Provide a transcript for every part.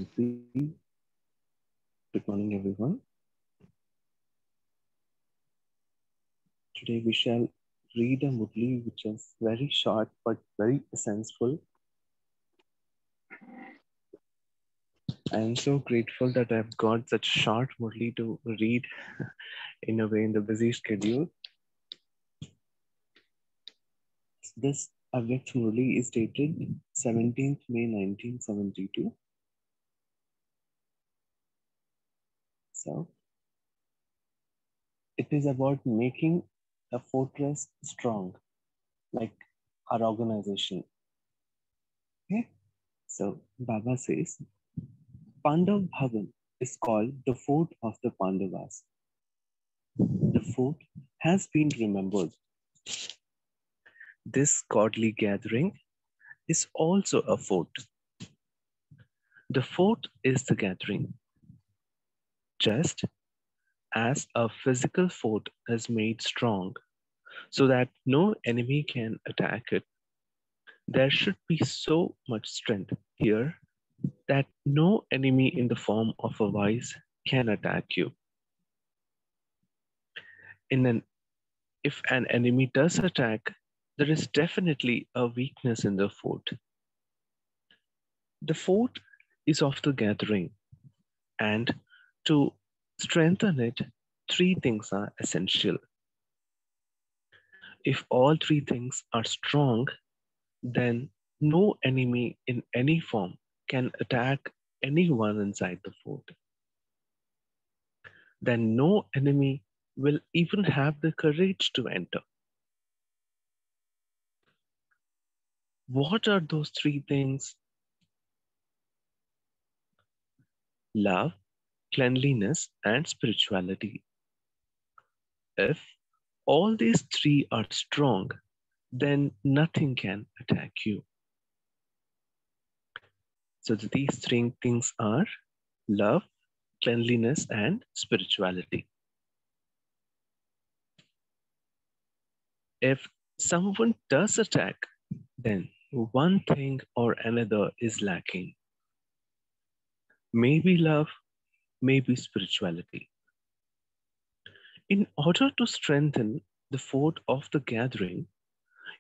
Shanti. Good morning, everyone. Today we shall read a Murli which is very short but very essential. I am so grateful that I've got such short Murli to read in a way in the busy schedule. This Avyakt Murli is dated 17th May 1972. So it is about making a fortress strong, like our organization. Okay? So Baba says, Pandav Bhavan is called the fort of the Pandavas. The fort has been remembered. This godly gathering is also a fort. The fort is the gathering. Just as a physical fort is made strong so that no enemy can attack it, there should be so much strength here that no enemy in the form of a vice can attack you. If an enemy does attack, there is definitely a weakness in the fort. The fort is of the gathering, and to strengthen it, three things are essential. If all three things are strong, then no enemy in any form can attack anyone inside the fort. Then no enemy will even have the courage to enter. What are those three things? Love, cleanliness, and spirituality. If all these three are strong, then nothing can attack you. So these three things are love, cleanliness, and spirituality. If someone does attack, then one thing or another is lacking. Maybe love, maybe spirituality. In order to strengthen the fort of the gathering,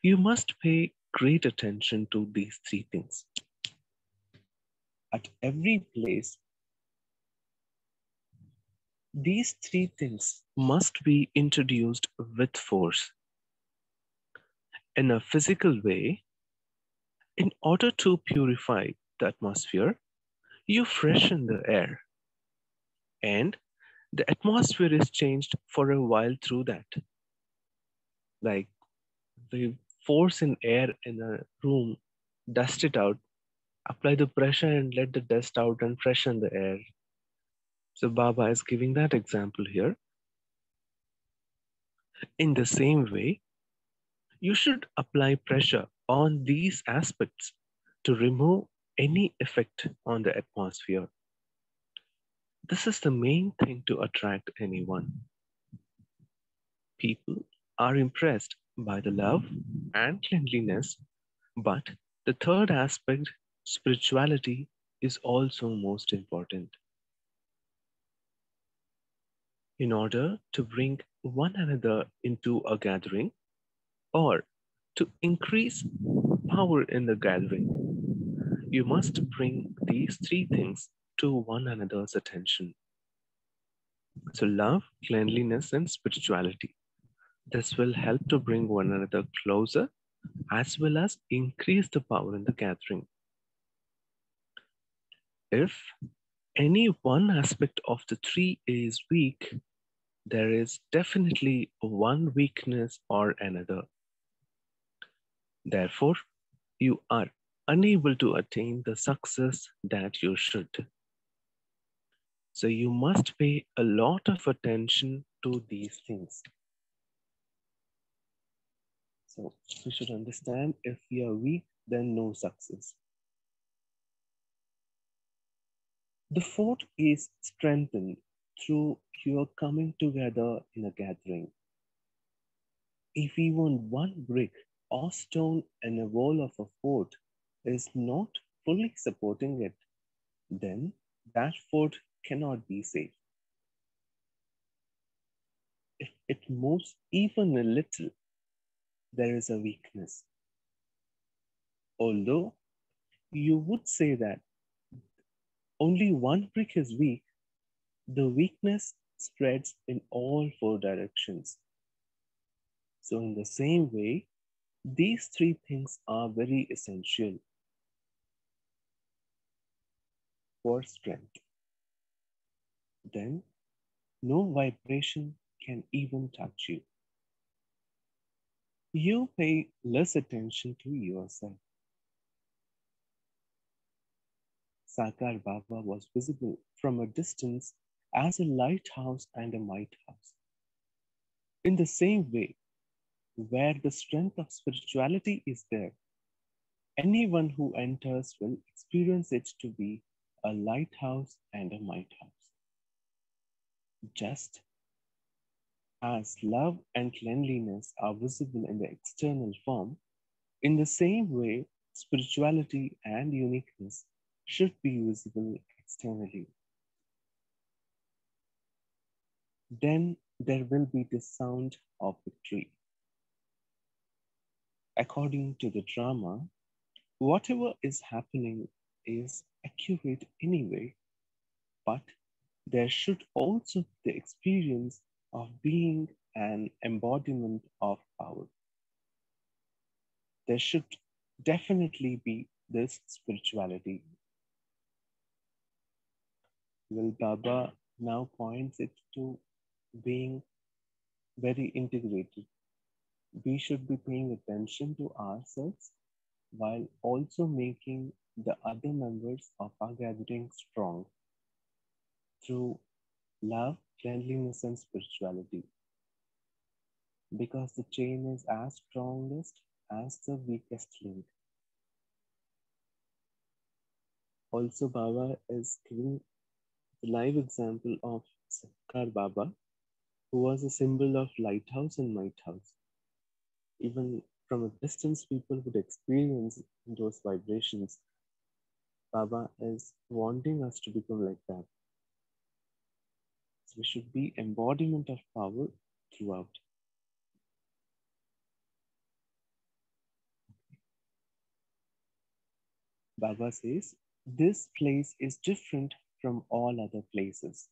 you must pay great attention to these three things. At every place, these three things must be introduced with force. In a physical way, in order to purify the atmosphere, you freshen the air, and the atmosphere is changed for a while through that. Like the force in air in a room, dust it out, apply the pressure and let the dust out and freshen the air. So Baba is giving that example here. In the same way, you should apply pressure on these aspects to remove any effect on the atmosphere. This is the main thing to attract anyone. People are impressed by the love and cleanliness, but the third aspect, spirituality, is also most important. In order to bring one another into a gathering or to increase power in the gathering, you must bring these three things to one another's attention. So love, cleanliness, and spirituality. This will help to bring one another closer as well as increase the power in the gathering. If any one aspect of the three is weak, there is definitely one weakness or another. Therefore, you are unable to attain the success that you should. So you must pay a lot of attention to these things. So we should understand, if we are weak, then no success. The fort is strengthened through your coming together in a gathering. If even one brick or stone in a wall of a fort is not fully supporting it, then that fort cannot be safe. If it moves even a little, there is a weakness. Although you would say that only one brick is weak, the weakness spreads in all four directions. So, in the same way, these three things are very essential for strength. Then, no vibration can even touch you. You pay less attention to yourself. Sakar Baba was visible from a distance as a lighthouse and a lighthouse. In the same way, where the strength of spirituality is there, anyone who enters will experience it to be a lighthouse and a lighthouse. Just as love and cleanliness are visible in the external form, in the same way, spirituality and uniqueness should be visible externally. Then there will be the sound of victory. According to the drama, whatever is happening is accurate anyway, but there should also be the experience of being an embodiment of power. There should definitely be this spirituality. Well, Baba now points it to being very integrated. We should be paying attention to ourselves while also making the other members of our gathering strong through love, cleanliness, and spirituality. Because the chain is as strongest as the weakest link. Also, Baba is giving the live example of Sakar Baba, who was a symbol of lighthouse and lighthouse. Even from a distance, people would experience those vibrations. Baba is wanting us to become like that. So we should be embodiment of power throughout. Baba says, this place is different from all other places.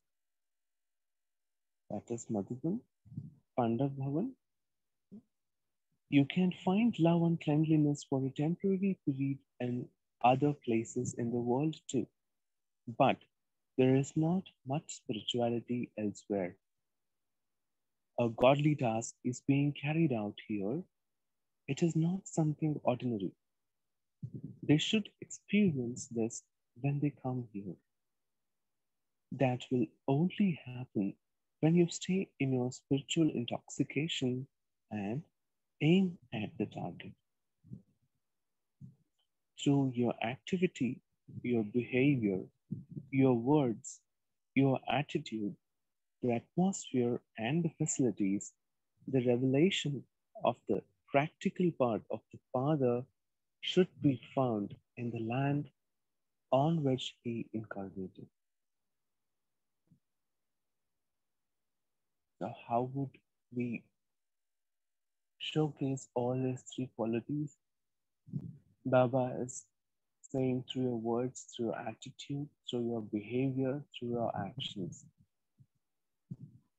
That is Madhuban, Pandav Bhavan. You can find love and cleanliness for a temporary period in other places in the world too. But there is not much spirituality elsewhere. A godly task is being carried out here. It is not something ordinary. They should experience this when they come here. That will only happen when you stay in your spiritual intoxication and aim at the target. Through your activity, your behavior, your words, your attitude, the atmosphere, and the facilities, the revelation of the practical part of the Father should be found in the land on which he incarnated. So, how would we showcase all these three qualities? Baba is saying through your words, through your attitude, through your behavior, through your actions.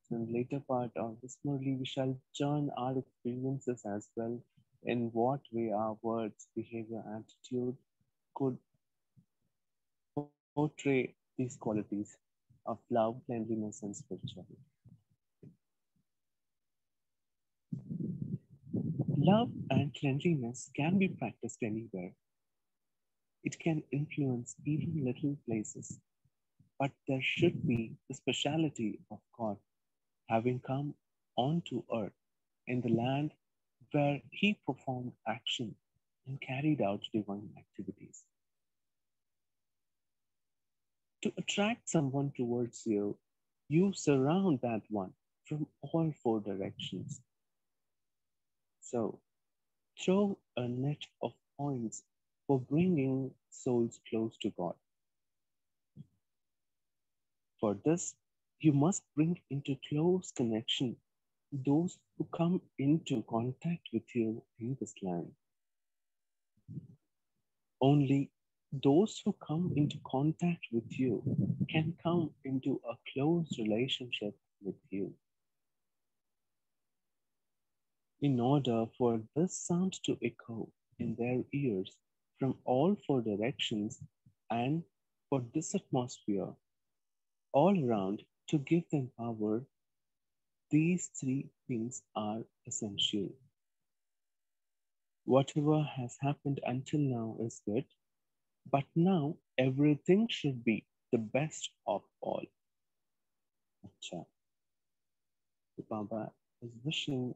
So in the later part of this Murli, we shall turn our experiences as well in what way our words, behavior, attitude could portray these qualities of love, cleanliness, and spirituality. Love and cleanliness can be practiced anywhere. It can influence even little places, but there should be the speciality of God having come onto earth in the land where he performed action and carried out divine activities. To attract someone towards you, you surround that one from all four directions. So, throw a net of points for bringing souls close to God. For this, you must bring into close connection those who come into contact with you in this land. Only those who come into contact with you can come into a close relationship with you. In order for this sound to echo in their ears from all four directions and for this atmosphere all around to give them power, these three things are essential. Whatever has happened until now is good, but now everything should be the best of all. Acha. The Baba is wishing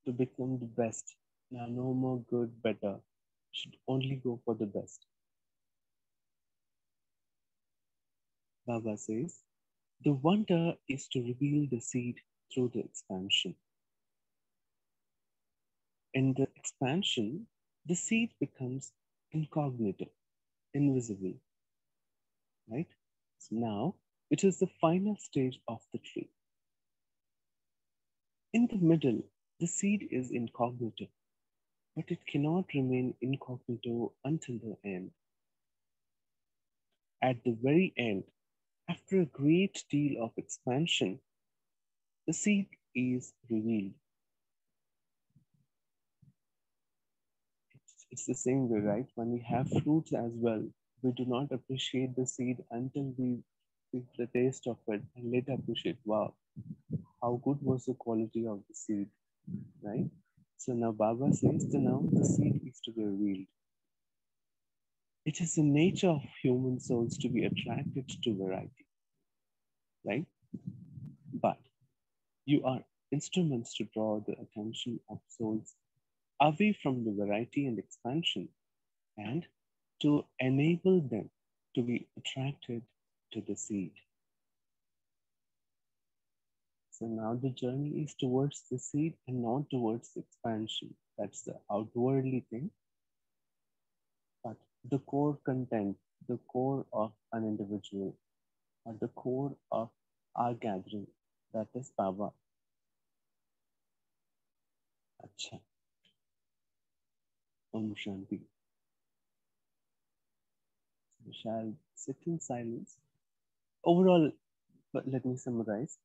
to become the best. Now, no more good, better. Should only go for the best. Baba says, the wonder is to reveal the seed through the expansion. In the expansion, the seed becomes incognito, invisible, right? So now it is the final stage of the tree. In the middle, the seed is incognito, but it cannot remain incognito until the end. At the very end, after a great deal of expansion, the seed is revealed. It's the same way, right? When we have fruits as well, we do not appreciate the seed until we feel the taste of it and later appreciate, wow, how good was the quality of the seed, right? So now Baba says that now the seed is to be revealed. It is the nature of human souls to be attracted to variety, right? But you are instruments to draw the attention of souls away from the variety and expansion and to enable them to be attracted to the seed. So now the journey is towards the seed and not towards the expansion. That's the outwardly thing. But the core content, the core of an individual, or the core of our gathering, that is Baba. Acha. Om Shanti. We shall sit in silence. Overall, but let me summarize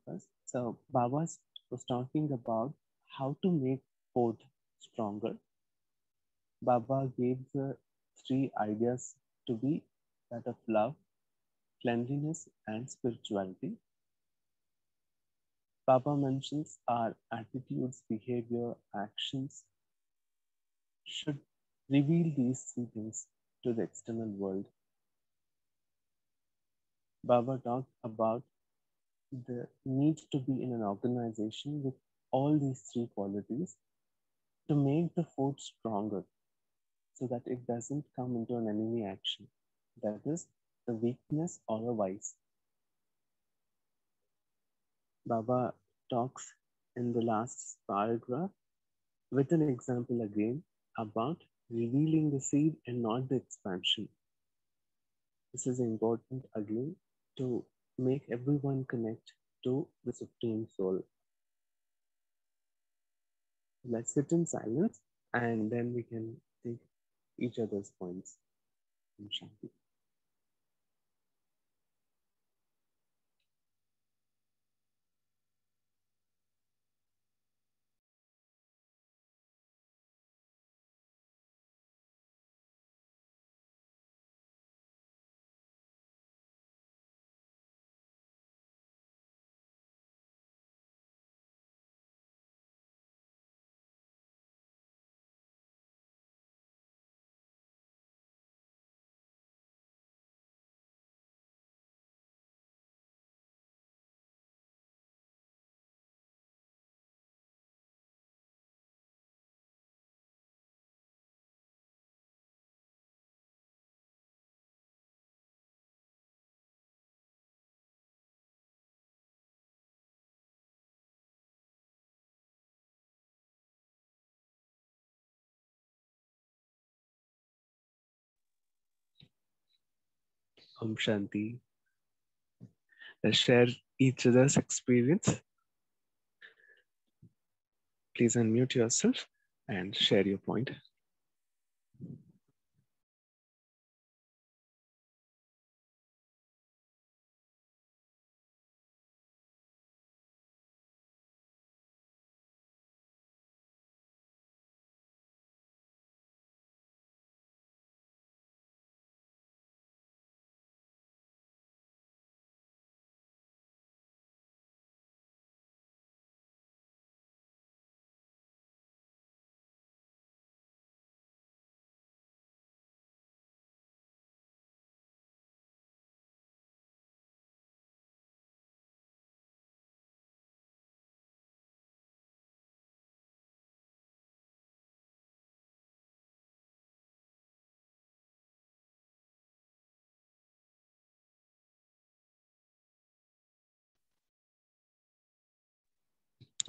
first. So Baba was talking about how to make both stronger. Baba gave the three ideas to be that of love, cleanliness, and spirituality. Baba mentions our attitudes, behavior, actions should reveal these three things to the external world. Baba talked about the need to be in an organization with all these three qualities to make the food stronger so that it doesn't come into an enemy action. That is the weakness or a vice. Baba talks in the last paragraph with an example again about revealing the seed and not the expansion. This is important again to make everyone connect to the Supreme Soul. Let's sit in silence and then we can take each other's points. Om Shanti. Om Shanti. share each other's experience. Please unmute yourself and share your point.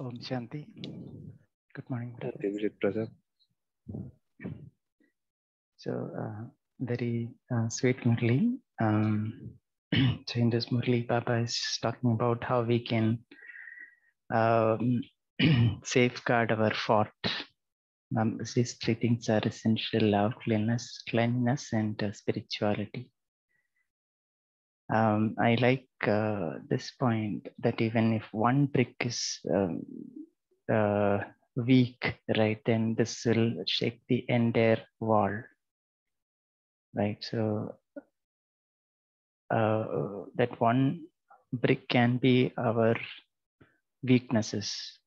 Om Shanti. Good morning, brother. Brother. So, very sweet Murli. So in this Murli, Baba is talking about how we can safeguard our fort. These three things are essential: love, cleanliness, and spirituality. I like this point that even if one brick is weak, right, then this will shake the entire wall, right? So that one brick can be our weaknesses,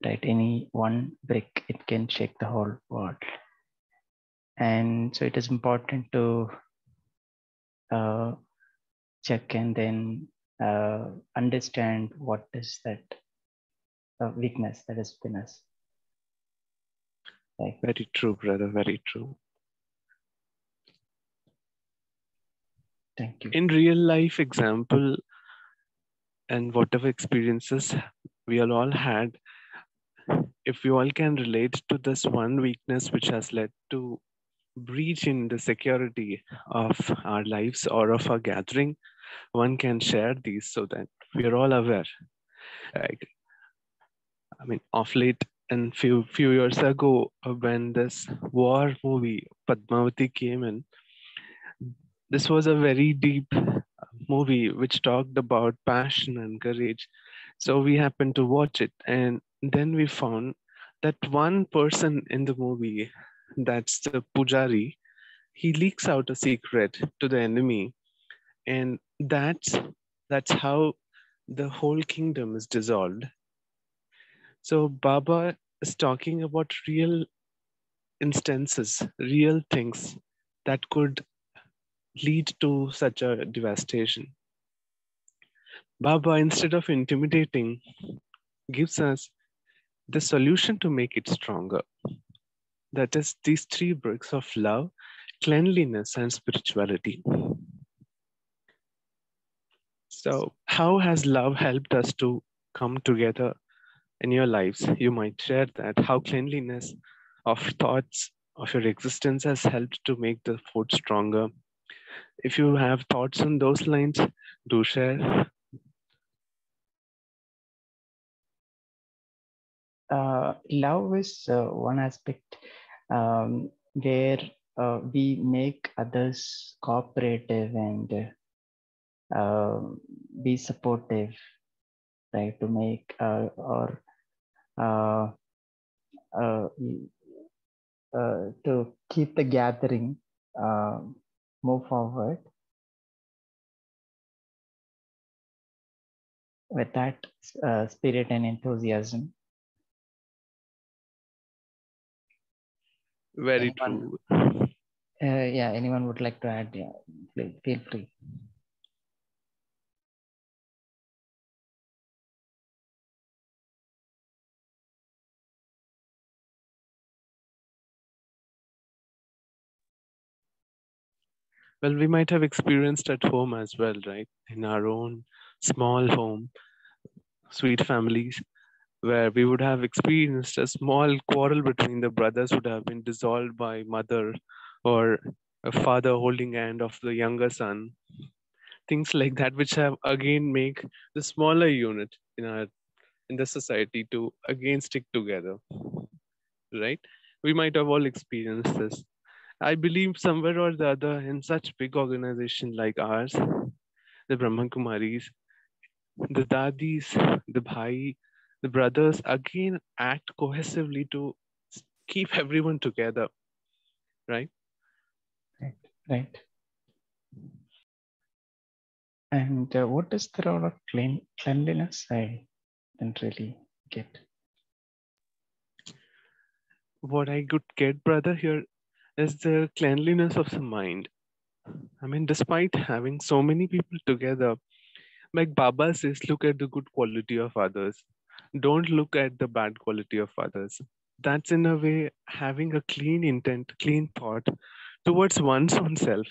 right? Any one brick, it can shake the whole wall. And so it is important to check and then understand what is that weakness that is within us. Right. Very true, brother. Very true. Thank you. In real life example and whatever experiences we all had, if we all can relate to this one weakness which has led to breach in the security of our lives or of our gathering, one can share these so that we are all aware. Like, I mean, of late and few years ago, when this war movie Padmavati came in, this was a very deep movie which talked about passion and courage. So we happened to watch it, and then we found that one person in the movie, that's the Pujari, he leaks out a secret to the enemy, and that's how the whole kingdom is dissolved. So Baba is talking about real instances, real things that could lead to such a devastation. Baba, instead of intimidating, gives us the solution to make it stronger. That is these three bricks of love, cleanliness, and spirituality. So, how has love helped us to come together in your lives? You might share that. How cleanliness of thoughts, of your existence has helped to make the fort stronger. If you have thoughts on those lines, do share. Love is one aspect where we make others cooperative and be supportive, right? To make or to keep the gathering move forward with that spirit and enthusiasm. Very anyone, true. Yeah, anyone would like to add? Yeah, feel free. Well, we might have experienced at home as well, right? In our own small home, sweet families, where we would have experienced a small quarrel between the brothers would have been dissolved by mother or a father holding hand of the younger son. things like that, which have again make the smaller unit in the society to again stick together, right? We might have all experienced this. I believe somewhere or the other in such big organization like ours, the Brahma Kumaris, the dadis, the bhai, the brothers again act cohesively to keep everyone together, right? Right. Right. And what is the role of cleanliness? I didn't really get. What I could get, brother, here is the cleanliness of the mind. I mean, despite having so many people together, like Baba says, look at the good quality of others. Don't look at the bad quality of others. That's in a way having a clean intent, clean thought towards oneself.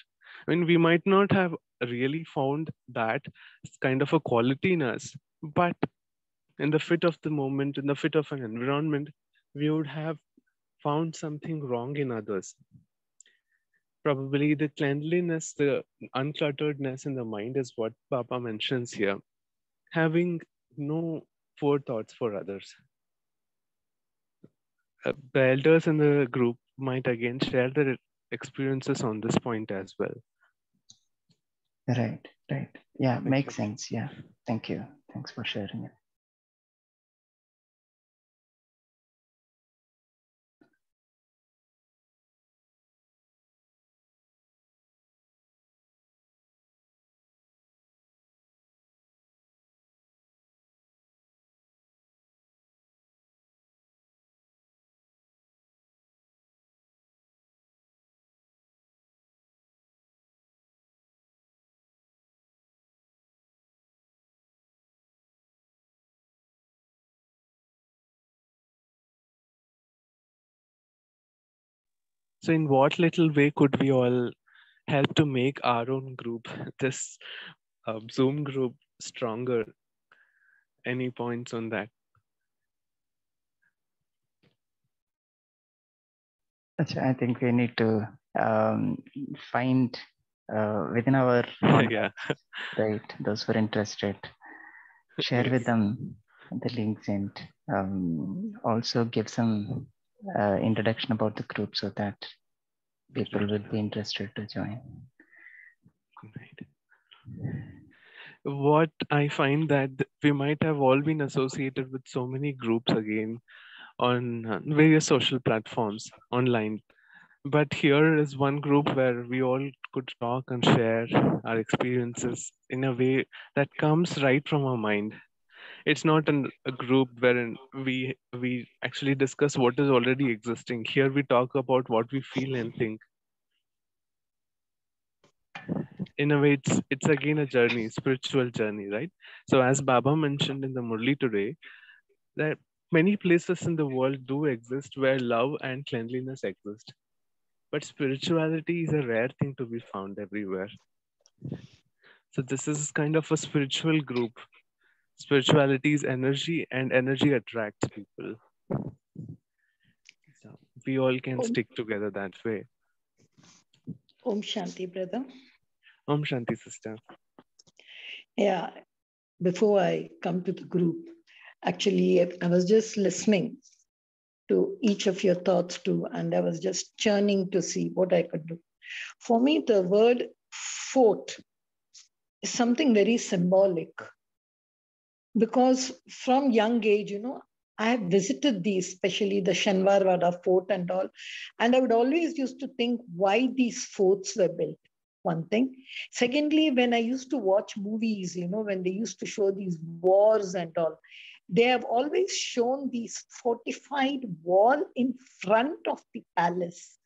I mean, we might not have really found that kind of a quality in us, but in the fit of the moment, in the fit of an environment, we would have found something wrong in others. Probably the cleanliness, the unclutteredness in the mind is what Baba mentions here. Having no forethoughts for others. The elders in the group might again share their experiences on this point as well. Right. Right. Yeah, Thank makes you. sense. Yeah. Thank you. Thanks for sharing it. So, in what little way could we all help to make our own group, this Zoom group, stronger? Any points on that? I think we need to find within our Yeah. contacts, right? Those who are interested, share Yes. with them the links and also give some introduction about the group so that people Right. will be interested to join. Right. What I find that we might have all been associated with so many groups again on various social platforms online. But here is one group where we all could talk and share our experiences in a way that comes right from our mind. It's not a group wherein we actually discuss what is already existing. Here we talk about what we feel and think. In a way, it's again a journey, spiritual journey, right? So as Baba mentioned in the Murli today, that many places in the world do exist where love and cleanliness exist. But spirituality is a rare thing to be found everywhere. So this is kind of a spiritual group. Spirituality is energy, and energy attracts people. So we all can Om, stick together that way. Om Shanti, brother. Om Shanti, sister. Yeah, before I come to the group, actually, I was just listening to each of your thoughts too, and I was just churning to see what I could do. For me, the word fort is something very symbolic because from young age, I have visited these, especially the Shanwarwada fort and all, and I would always used to think why these forts were built. One thing. Secondly, when I used to watch movies, when they used to show these wars and all, they have always shown these fortified wall in front of the palace.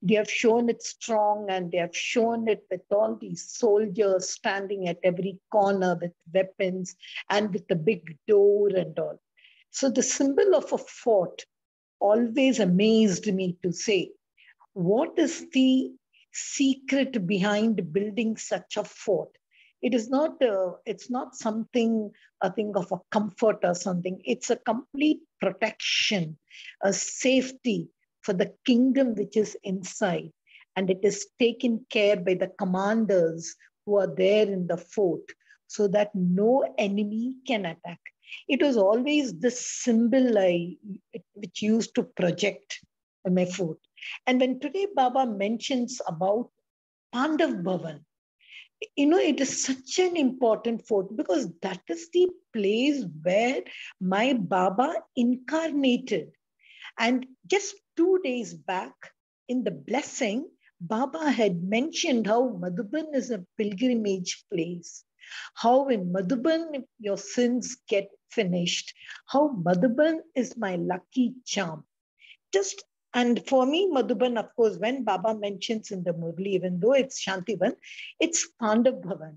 They have shown it strong and they have shown it with all these soldiers standing at every corner with weapons and with the big door and all. So the symbol of a fort always amazed me to say, what is the secret behind building such a fort? It is not. It's not something a thing of a comfort or something. It's a complete protection, a safety for the kingdom which is inside, and it is taken care by the commanders who are there in the fort so that no enemy can attack. It was always the symbol which used to project in my fort. And when today Baba mentions about Pandav Bhavan, it is such an important fort because that is the place where my Baba incarnated. And just 2 days back in the blessing, Baba had mentioned how Madhuban is a pilgrimage place. How in Madhuban your sins get finished. How Madhuban is my lucky charm. Just and for me, Madhuban, of course, when Baba mentions in the Murli, even though it's Shantivan, it's Pandav Bhavan.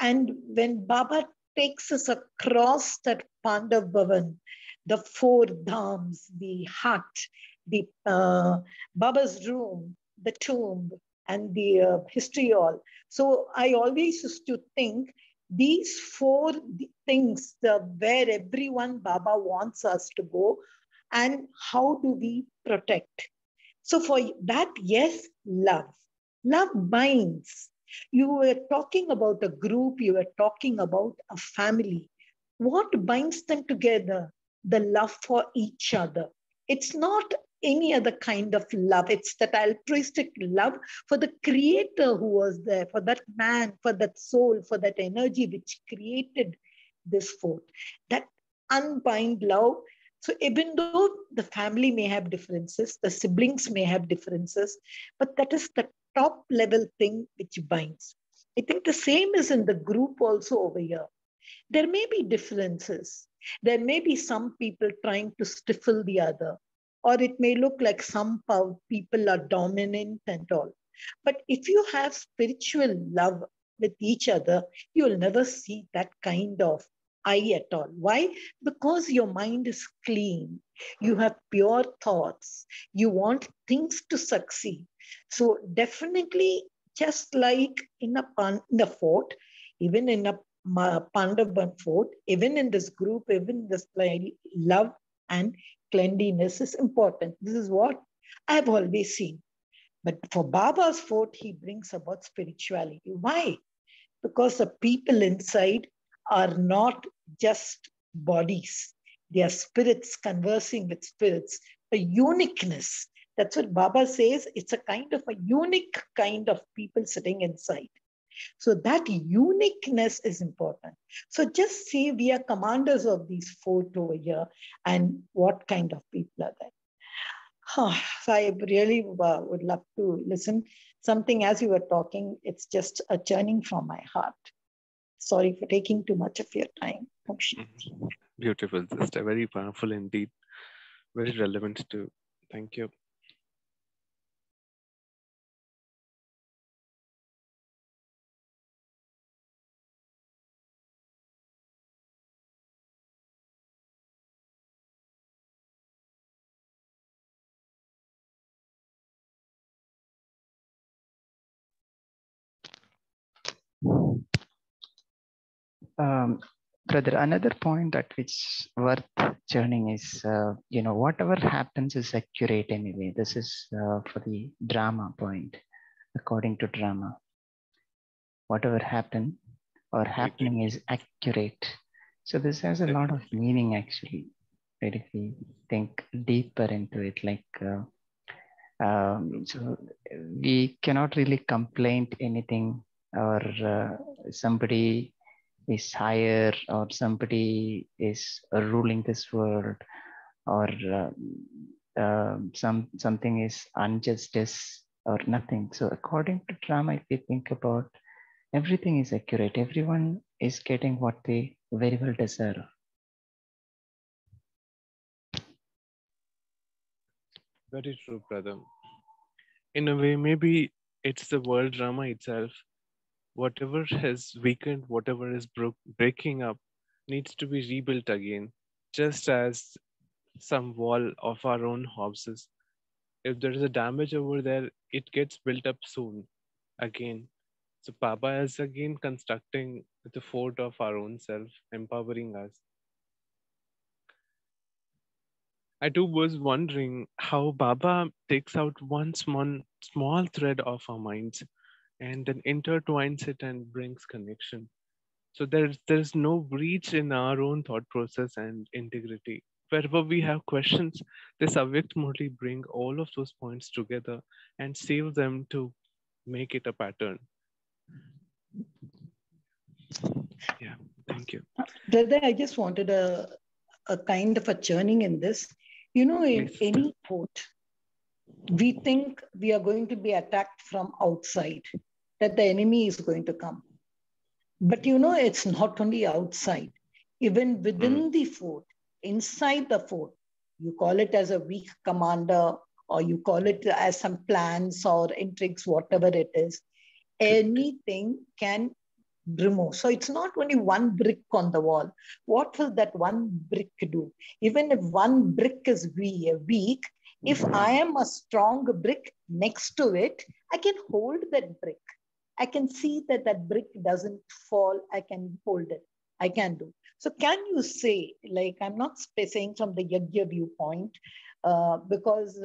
And when Baba takes us across that Pandav Bhavan, the four dhams, the hut, the Baba's room, the tomb, and the history hall. So I always used to think these four things, where everyone Baba wants us to go, and how do we protect? So for that, yes, love. Love binds. You were talking about a group, you were talking about a family. What binds them together? The love for each other. It's not any other kind of love. It's that altruistic love for the creator who was there, for that man, for that soul, for that energy which created this fort. That unbind love. So even though the family may have differences, the siblings may have differences, but that is the top level thing which binds. I think the same is in the group also over here. There may be differences. There may be some people trying to stifle the other, or it may look like some people are dominant and all. But if you have spiritual love with each other, you'll never see that kind of eye at all. Why? Because your mind is clean. You have pure thoughts. You want things to succeed. So definitely, just like in a fort, even in a Pandavan fort, even in this group, even in this love and cleanliness is important. This is what I have always seen. But for Baba's fort, he brings about spirituality. Why? Because the people inside are not just bodies. They are spirits conversing with spirits, a uniqueness. That's what Baba says. It's a kind of a unique kind of people sitting inside. So that uniqueness is important. So just say we are commanders of these fort over here and what kind of people are there. So I really would love to listen. Something as you were talking, it's just a churning from my heart. Sorry for taking too much of your time. Beautiful, sister. Very powerful indeed. Very relevant too. Thank you. Brother, another point that which worth churning is, whatever happens is accurate anyway. This is for the drama point, according to drama. Whatever happened or happening is accurate. So this has a lot of meaning actually, right? If we think deeper into it, so we cannot really complain anything or somebody is higher or somebody is ruling this world or something is injustice or nothing. So according to drama, if we think about, everything is accurate. Everyone is getting what they very well deserve. Very true, brother. In a way, maybe it's the world drama itself. Whatever has weakened, whatever is breaking up, needs to be rebuilt again, just as some wall of our own houses. If there is a damage over there, it gets built up soon again. So Baba is again constructing the fort of our own self, empowering us. I too was wondering how Baba takes out one small thread of our minds and then intertwines it and brings connection. So there's no breach in our own thought process and integrity. Wherever we have questions, this Avyakt Murli bring all of those points together and save them to make it a pattern. Yeah, thank you. Brother, I just wanted a kind of a churning in this. You know, in Please. any fort, we think we are going to be attacked from outside, that the enemy is going to come. But you know, it's not only outside, even within the fort, inside the fort, you call it as a weak commander, or you call it as some plans or intrigues, whatever it is, anything can remove. So it's not only one brick on the wall. What will that one brick do? Even if one brick is weak, if I am a strong brick next to it, I can hold that brick. I can see that that brick doesn't fall. I can hold it. I can do. So can you say, like, I'm not saying from the Yajna viewpoint, because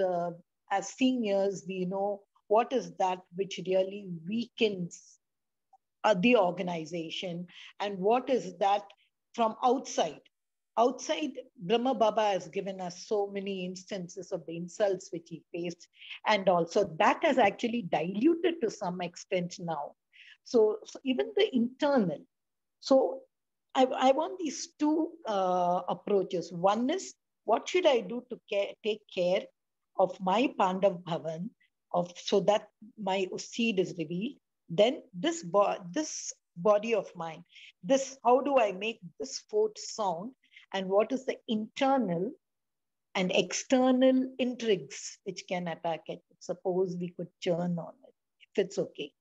as seniors, we know what is that which really weakens the organization, and what is that from outside. Outside, Brahma Baba has given us so many instances of the insults which he faced, and also that has actually diluted to some extent now. So even the internal. So I want these two approaches. One is, what should I do to take care of my Pandav Bhavan, so that my seed is revealed? Then this body of mine, this, how do I make this fort sound, and what is the internal and external intrigues which can attack it? Suppose we could churn on it, if it's okay.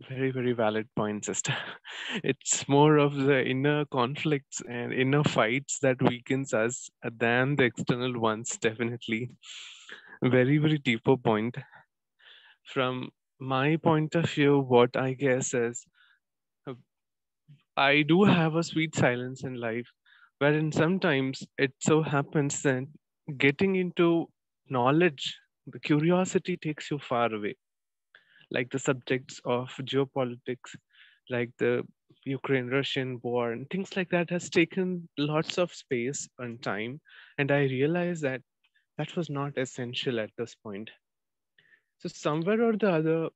Very, very valid point, sister. It's more of the inner conflicts and inner fights that weakens us than the external ones, definitely. Very, very deeper point. From my point of view, what I guess is, uh, I do have a sweet silence in life, wherein sometimes it so happens that getting into knowledge, the curiosity takes you far away, like the subjects of geopolitics, like the Ukraine-Russian war and things like that has taken lots of space and time. And I realized that that was not essential at this point. So somewhere or the other,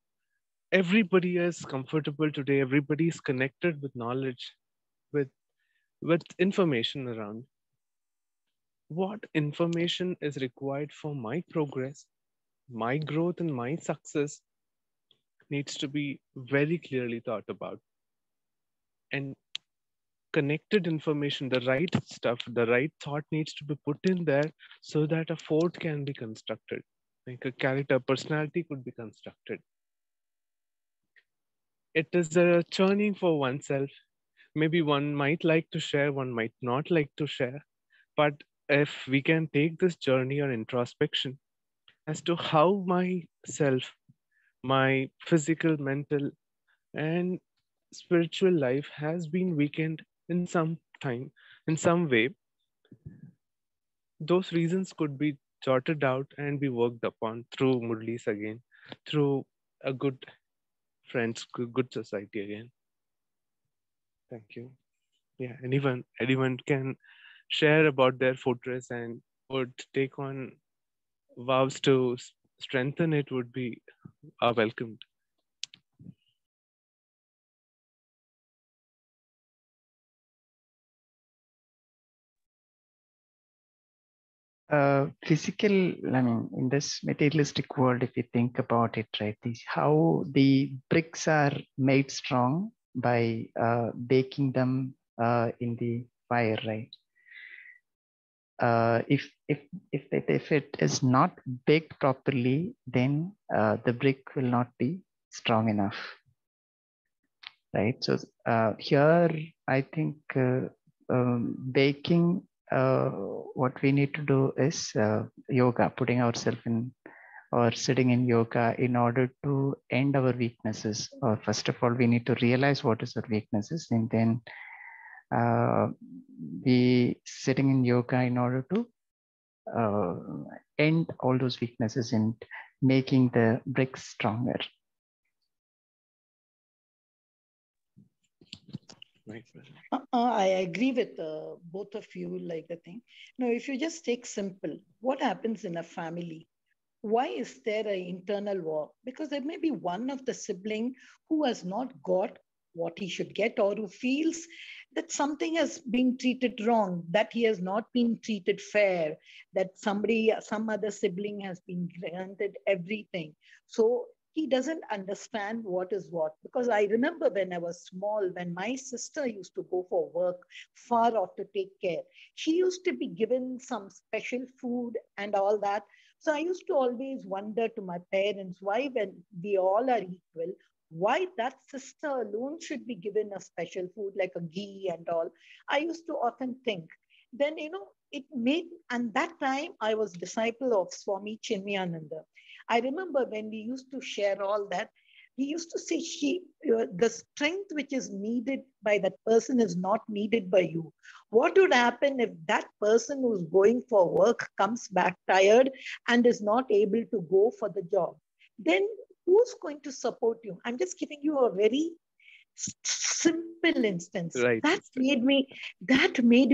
everybody is comfortable today. Everybody is connected with knowledge, with information around. What information is required for my progress, my growth, and my success needs to be very clearly thought about. And connected information, the right stuff, the right thought needs to be put in there so that a fort can be constructed. Like a character, personality could be constructed. It is a churning for oneself. Maybe one might like to share, one might not like to share. But if we can take this journey or introspection as to how myself, my physical, mental, and spiritual life has been weakened in some time, in some way, those reasons could be jotted out and be worked upon through Murlis again, through a good friends, good society again. Thank you. Yeah, anyone can share about their fortress and would take on vows to strengthen it would be welcomed. Physical, I mean, in this materialistic world, if you think about it, right, how the bricks are made strong by baking them in the fire, right? If it is not baked properly, then the brick will not be strong enough, right? So here, I think baking, what we need to do is yoga, putting ourselves in or sitting in yoga in order to end our weaknesses. Or first of all, we need to realize what is our weaknesses, and then be sitting in yoga in order to end all those weaknesses and making the bricks stronger. I agree with both of you, like the thing. Now, if you just take simple, what happens in a family? Why is there an internal war? Because there may be one of the sibling who has not got what he should get, or who feels that something has been treated wrong, that he has not been treated fair, that some other sibling has been granted everything. So he doesn't understand what is what. Because I remember when I was small, when my sister used to go for work far off to take care, she used to be given some special food and all that. So I used to always wonder to my parents, why, when we all are equal, why that sister alone should be given a special food like a ghee and all. I used to often think. Then, it made, and that time I was disciple of Swami Chinmayananda. I remember when we used to share all that, he used to say, the strength which is needed by that person is not needed by you. What would happen if that person who's going for work comes back tired and is not able to go for the job? Then who's going to support you? I'm just giving you a very simple instance. Right. That made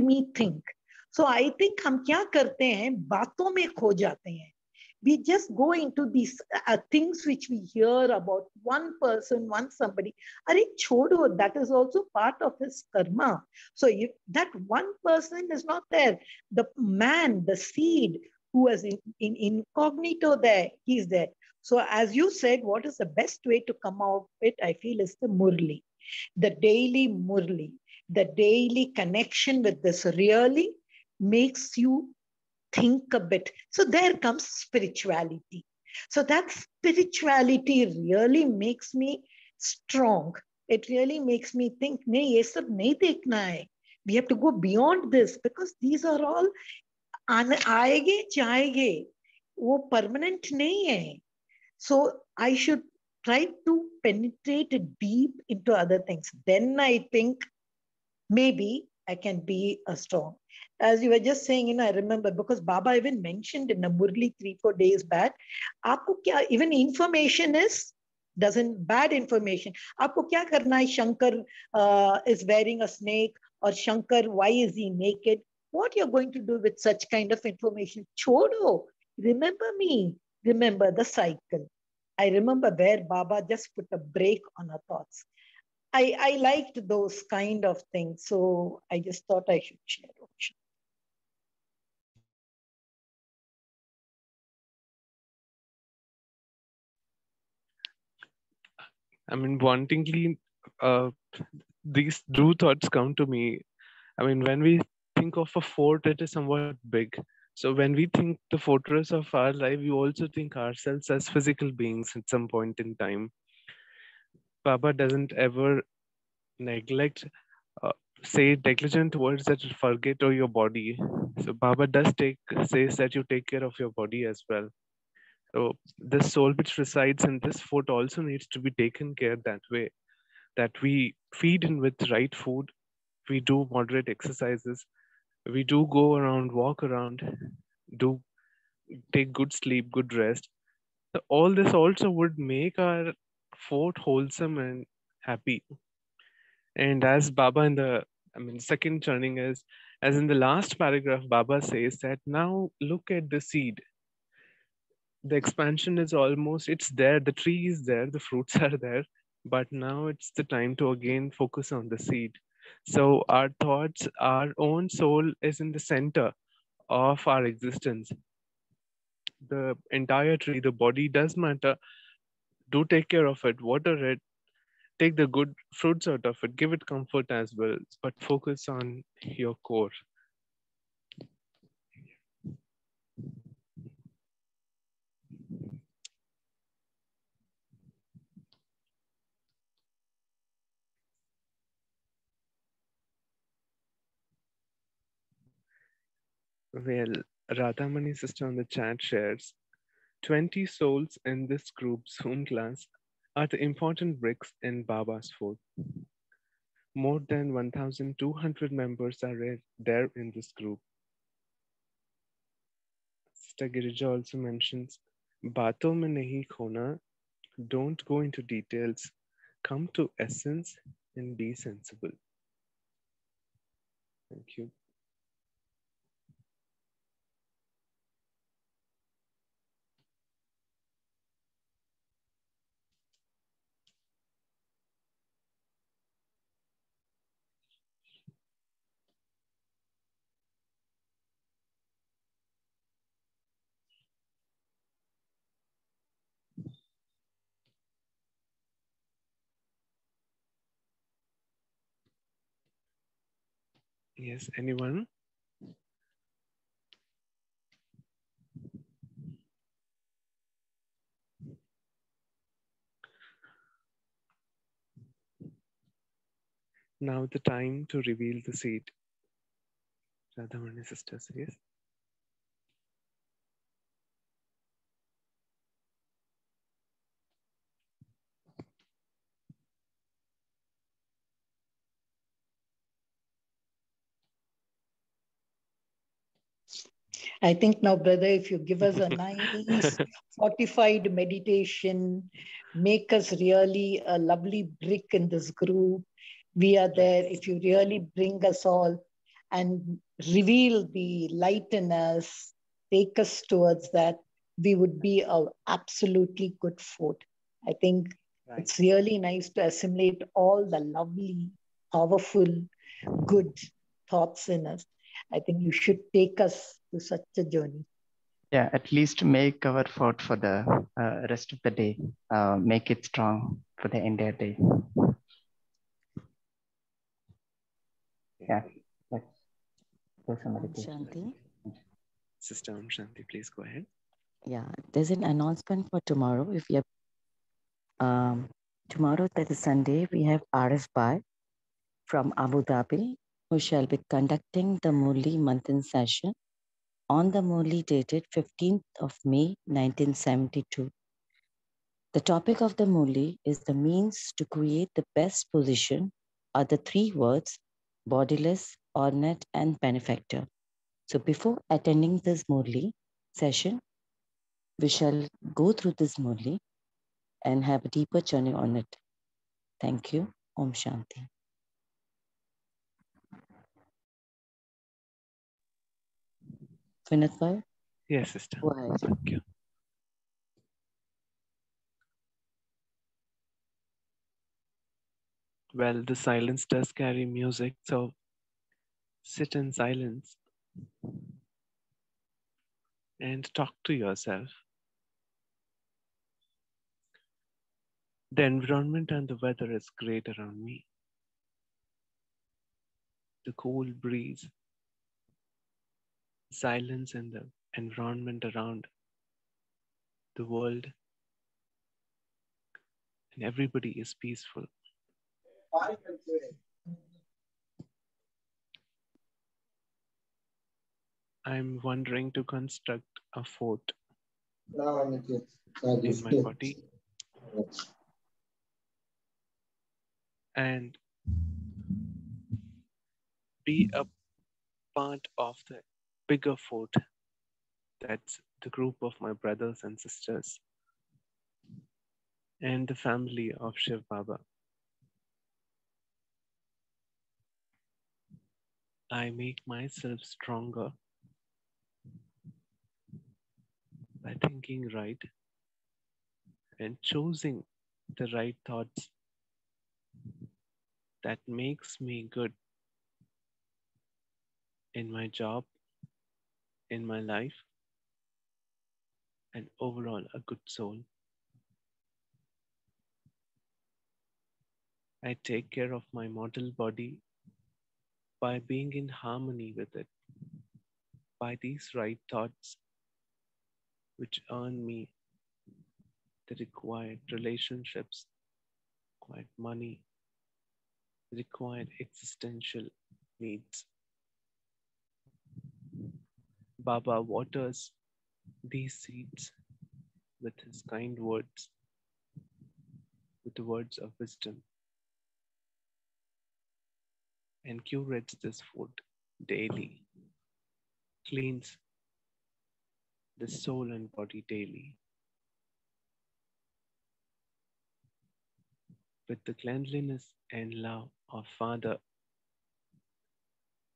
me think. So I think हम क्या करते हैं, बातों में खो जाते हैं. We just go into these things which we hear about one person, one somebody. Are chodo, that is also part of his karma. So if that one person is not there, the man, the seed who is in incognito there, he's there. So as you said, what is the best way to come out of it, I feel, is the Murli. The daily Murli, the daily connection with this really makes you think a bit. So there comes spirituality. So that spirituality really makes me strong. It really makes me think, nahi, ye sab nahi dekhna hai. We have to go beyond this, because these are all aayege jayege. वो permanent nahi hai. So I should try to penetrate deep into other things. Then I think maybe I can be a strong. As you were just saying, I remember, because Baba even mentioned in a Murli 3-4 days back, aapko kya, even information doesn't bad information. Aapko kya karna hai? Shankar is wearing a snake, or Shankar, why is he naked? What you're going to do with such kind of information? Chodo. Remember me. Remember the cycle. I remember where Baba just put a break on our thoughts. I liked those kind of things. So I just thought I should share. I mean, wantingly, these two thoughts come to me. I mean, when we think of a fort, it is somewhat big. So when we think the fortress of our life, we also think ourselves as physical beings at some point in time. Baba doesn't ever neglect, uh, say negligent words that you forget or your body. So Baba does says that you take care of your body as well. So the soul which resides in this fort also needs to be taken care that way. That we feed in with right food, we do moderate exercises, we do go around, walk around, do take good sleep, good rest. So all this also would make our fort wholesome and happy. And as Baba in the, I mean, second churning is, as in the last paragraph, Baba says that now look at the seed. The expansion is almost, it's there, the tree is there, the fruits are there, but now it's the time to again focus on the seed. So our thoughts, our own soul is in the center of our existence. The entire tree, the body does matter. Do take care of it, water it, take the good fruits out of it, give it comfort as well, but focus on your core. Well, Radhamani sister on the chat shares 20 souls in this group's home class are the important bricks in Baba's fort. More than 1,200 members are there in this group. Sister Girija also mentions बातों में नहीं खोना. Don't go into details. Come to essence and be sensible. Thank you. Yes, anyone? Now the time to reveal the seed. Radhamani sisters, yes. I think now, brother, if you give us a nice fortified meditation, make us really a lovely brick in this group. We are there. If you really bring us all and reveal the light in us, take us towards that, we would be a absolutely good food. I think it's really nice to assimilate all the lovely, powerful, good thoughts in us. I think you should take us to such a journey. Yeah, at least make our fort for the rest of the day. Make it strong for the entire day. Yeah, let's do some meditation. Shanti. Sister Shanti, please go ahead. Yeah, there's an announcement for tomorrow. If you have, tomorrow, that is Sunday, we have RS Bai from Abu Dhabi, who shall be conducting the Murli Manthan session on the Murli dated 15th of May 1972. The topic of the Murli is the means to create the best position are the three words, bodiless, ornate, and benefactor. So before attending this Murli session, we shall go through this Murli and have a deeper journey on it. Thank you. Om Shanti. Vinod Bhai? Yes, sister. Go ahead. Thank you. Well, the silence does carry music, so sit in silence and talk to yourself. The environment and the weather is great around me. The cool breeze, silence in the environment around the world, and everybody is peaceful. I'm wondering to construct a fort in my body and be a part of the bigger fort. That's the group of my brothers and sisters and the family of Shiv Baba. I make myself stronger by thinking right and choosing the right thoughts that makes me good in my job, in my life, and overall a good soul. I take care of my mortal body by being in harmony with it, by these right thoughts which earn me the required relationships, required money, required existential needs. Baba waters these seeds with his kind words, with the words of wisdom, and curates this food daily, cleans the soul and body daily. with the cleanliness and love of Father,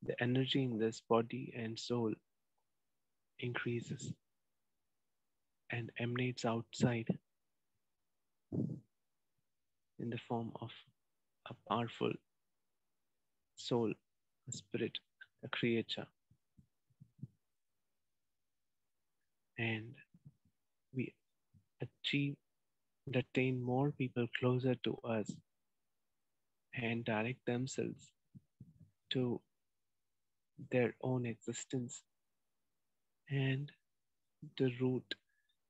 the energy in this body and soul increases and emanates outside in the form of a powerful soul, a spirit, a creature. And we achieve and attain more people closer to us and direct themselves to their own existence and the root,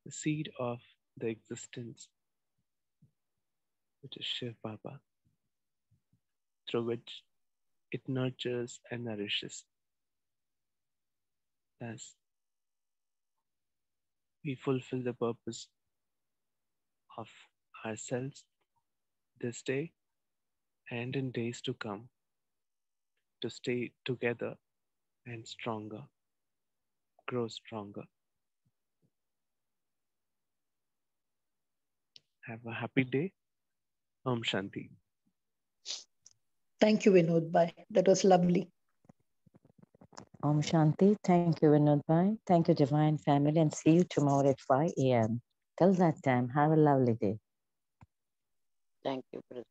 the seed of the existence, which is Shiv Baba, through which it nurtures and nourishes. Thus, we fulfill the purpose of ourselves this day and in days to come to stay together and stronger, grow stronger. Have a happy day. Om Shanti. Thank you, Vinod Bhai. That was lovely. Om Shanti. Thank you, Vinod Bhai. Thank you, Divine Family, and see you tomorrow at 5 a.m. Till that time, have a lovely day. Thank you, brother.